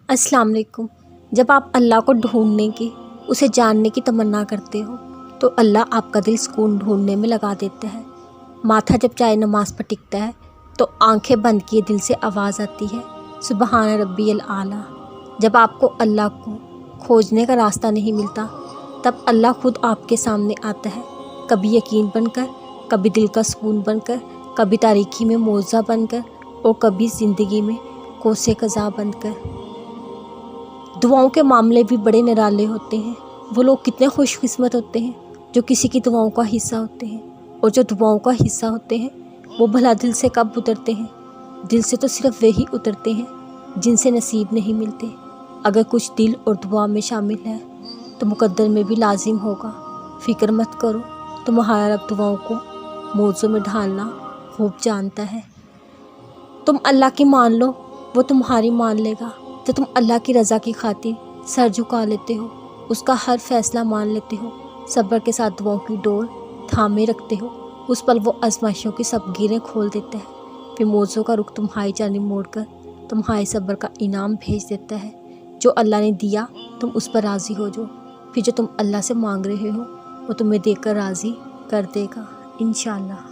السلام علیکم۔ جب آپ اللہ کو ڈھونڈنے کی، اسے جاننے کی تمنا کرتے ہو تو اللہ آپ کا دل سکون ڈھونڈنے میں لگا دیتا ہے۔ ماتھا جب چائے نماز پر ٹکتا ہے تو آنکھیں بند کیے دل سے آواز آتی ہے، سبحان ربی الاعلیٰ۔ جب آپ کو اللہ کو کھوجنے کا راستہ نہیں ملتا تب اللہ خود آپ کے سامنے آتا ہے، کبھی یقین بن کر، کبھی دل کا سکون بن کر، کبھی تاریکی میں معجزہ بن کر اور کبھی زندگی میں کوسے قضا بن کر۔ دعاؤں کے معاملے بھی بڑے نرالے ہوتے ہیں۔ وہ لوگ کتنے خوش قسمت ہوتے ہیں جو کسی کی دعاؤں کا حصہ ہوتے ہیں، اور جو دعاؤں کا حصہ ہوتے ہیں وہ بھلا دل سے کب اترتے ہیں؟ دل سے تو صرف وہی اترتے ہیں جن سے نصیب نہیں ملتے۔ اگر کچھ دل اور دعا میں شامل ہے تو مقدر میں بھی لازم ہوگا۔ فکر مت کرو، تمہارا رب دعاؤں کو معجزوں میں ڈھالنا خوب جانتا ہے۔ تم اللہ کی مان لو، وہ تمہاری مان لے گا۔ جب تم اللہ کی رضا کی خاطر سر جھکا لیتے ہو، اس کا ہر فیصلہ مان لیتے ہو، صبر کے ساتھ دعاؤں کی ڈور تھامے رکھتے ہو، اس پل وہ آزمائشوں کی سب گیریں کھول دیتا ہے، پھر معجزوں کا رخ تمہاری جانب موڑ کر تمہارے صبر کا انعام بھیج دیتا ہے۔ جو اللہ نے دیا تم اس پر راضی ہو جاؤ، پھر جو تم اللہ سے مانگ رہے ہو وہ تمہیں دے کر راضی کر دے گا انشاءاللہ۔